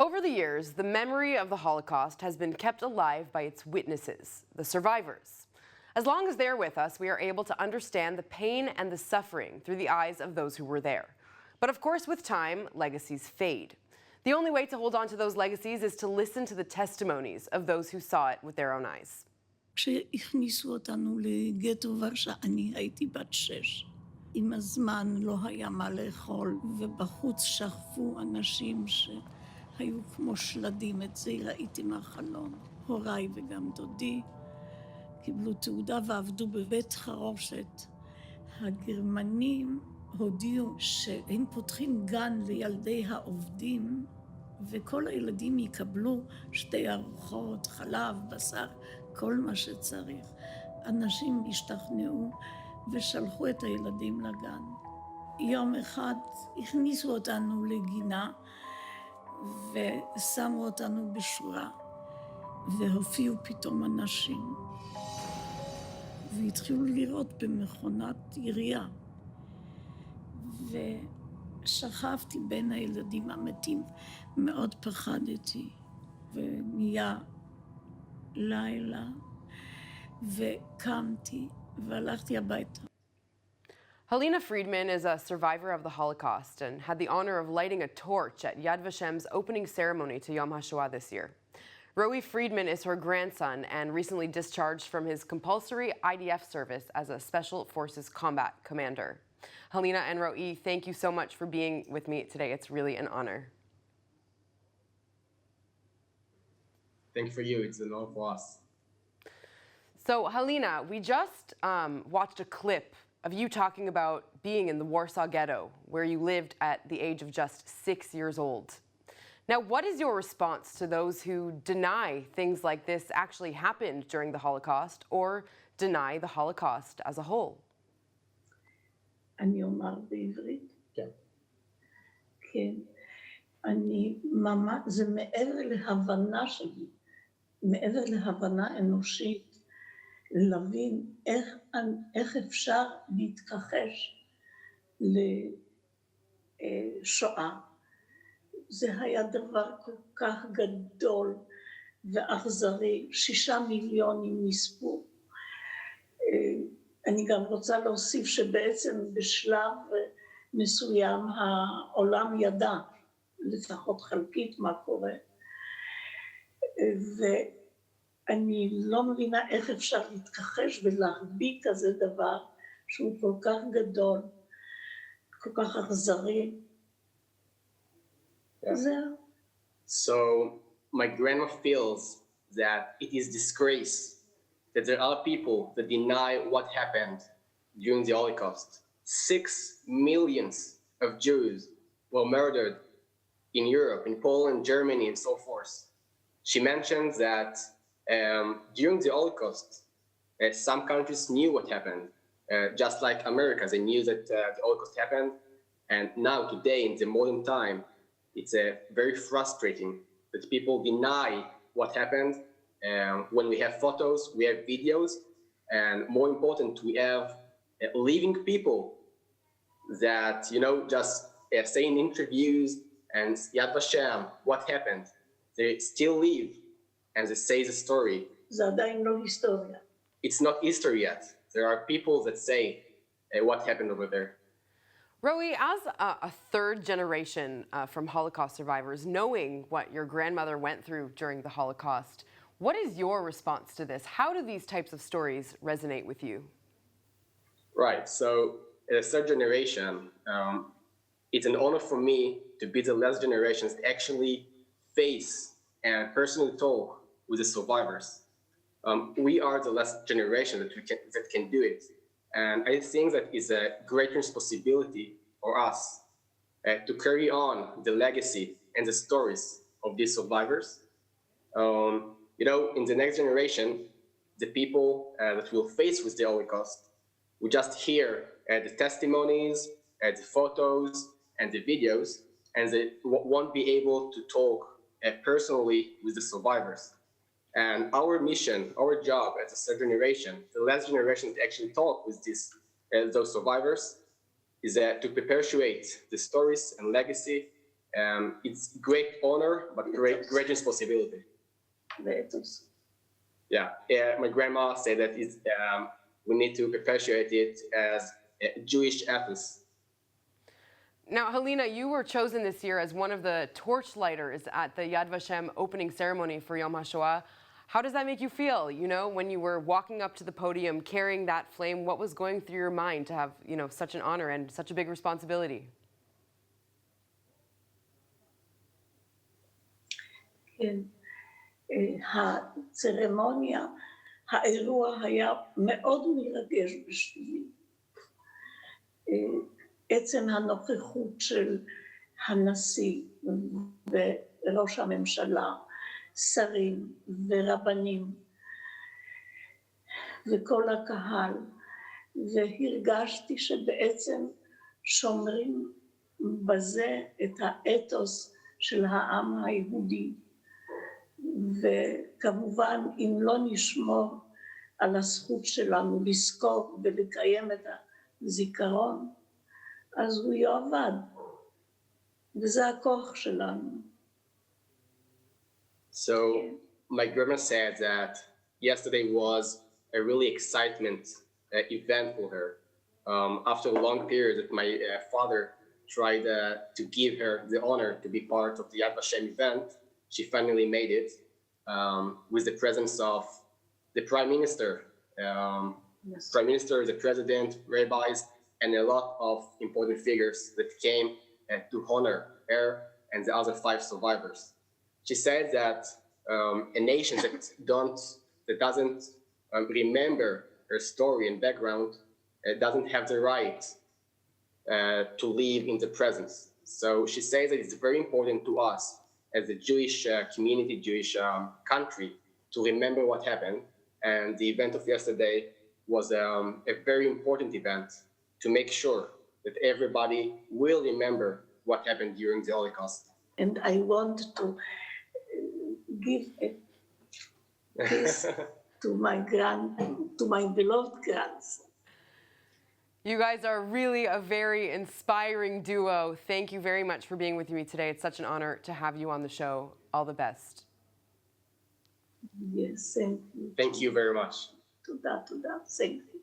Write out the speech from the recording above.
Over the years, the memory of the Holocaust has been kept alive by its witnesses, the survivors. As long as they're with us, we are able to understand the pain and the suffering through the eyes of those who were there. But of course, with time, legacies fade. The only way to hold on to those legacies is to listen to the testimonies of those who saw it with their own eyes. כשהכניסו אותנו לגטו ורשה, אני הייתי בת 6. עם הזמן לא היה מה לאכול, ובחוץ שכבו אנשים שהיו כמו שלדים. את זה ראיתי מהחלון. הוריי וגם דודי קיבלו תעודה ועבדו בבית חרושת. הגרמנים הודיעו שהם פותחים גן לילדי העובדים, וכל הילדים יקבלו 2 ארוחות, חלב, בשר, כל מה שצריך. אנשים השתכנעו ושלחו את הילדים לגן. יום אחד הכניסו אותנו לגינה ושמו אותנו בשורה, והופיעו פתאום אנשים. והתחילו לראות במכונת ירייה. ושכבתי בין הילדים המתים, מאוד פחדתי, ונהיה לילה, וקמתי והלכתי הביתה. Halina Friedman is a survivor of the Holocaust and had the honor of lighting a torch at Yad Vashem's opening ceremony to Yom HaShoah this year. Roee Friedman is her grandson and recently discharged from his compulsory IDF service as a Special Forces Combat Commander. Halina and Roee, thank you so much for being with me today. It's really an honor. Thank you for you. It's an honor for us. So, Halina, we just watched a clip of you talking about being in the Warsaw Ghetto, where you lived at the age of just 6 years old. Now, what is your response to those who deny things like this actually happened during the Holocaust or deny the Holocaust as a whole? אני אומר בעברית? כן. כן. אני ממש, זה מעבר להבנה שלי, מעבר להבנה אנושית, להבין איך אפשר להתכחש לשואה. זה היה דבר כל כך גדול ואכזרי, 6 מיליונים נספו. אני גם רוצה להוסיף שבעצם בשלב מסוים העולם ידע, לפחות חלקית, מה קורה. ואני לא מבינה איך אפשר להתכחש ולהרביע כזה דבר שהוא כל כך גדול, כל כך אכזרי. זהו. So my grandma feels that it is disgrace that there are people that deny what happened during the Holocaust. 6 million of Jews were murdered in Europe, in Poland, Germany, and so forth. She mentions that during the Holocaust, some countries knew what happened, just like America, they knew that the Holocaust happened. And now, today, in the modern time, it's very frustrating that people deny what happened. When we have photos, we have videos, and more important, we have living people that, just say in interviews and Yad Vashem, what happened? They still live and they say the story. זה עדיין לא היסטוריה. It's not history yet. There are people that say what happened over there. Roee, as a third generation from Holocaust survivors, knowing what your grandmother went through during the Holocaust, what is your response to this? How do these types of stories resonate with you? Right, so as a third generation, it's an honor for me to be the last generation that actually face and personally talk with the survivors. We are the last generation that can do it. And I think that is a great responsibility for us to carry on the legacy and the stories of these survivors. In the next generation, the people that will face with the Holocaust will just hear the testimonies, the photos, and the videos, and they won't be able to talk personally with the survivors. And our mission, our job as a third generation, the last generation to actually talk with those survivors, is to perpetuate the stories and legacy It's great honor, but great responsibility. ואתוס. Yeah, my grandma said that we need to perpetuate it as a Jewish ethos. Now, Halina, you were chosen this year as one of the torchlighters at the Yad Vashem opening ceremony for Yom HaShoah. How does that make you feel? You know, when you were walking up to the podium carrying that flame, what was going through your mind to have, you know, such an honor and such a big responsibility? כן, הצרמוניה, האירוע היה מאוד מרגש בשבילי. עצם הנוכחות של הנשיא וראש הממשלה, שרים ורבנים וכל הקהל, והרגשתי שבעצם שומרים בזה את האתוס של העם היהודי. וכמובן, אם לא נשמור על הזכות שלנו לזכור ולקיים את הזיכרון, אז הוא יאבד, וזה הכוח שלנו. So my grandma said that yesterday was a really excitement event for her. After a long period that my father tried to give her the honor to be part of the Yad Vashem event, she finally made it with the presence of the Prime Minister, Yes. Prime Minister, the President, rabbis, and a lot of important figures that came to honor her and the other 5 survivors. She said that a nation that doesn't remember her story and background doesn't have the right to live in the presence. So she says that it's very important to us as a Jewish community, Jewish country, to remember what happened. And the event of yesterday was a very important event to make sure that everybody will remember what happened during the Holocaust. And I want to give a kiss to my beloved grandson. You guys are really a very inspiring duo. Thank you very much for being with me today. It's such an honor to have you on the show. All the best. Yes, thank you. Thank you very much. תודה, תודה. Thank you.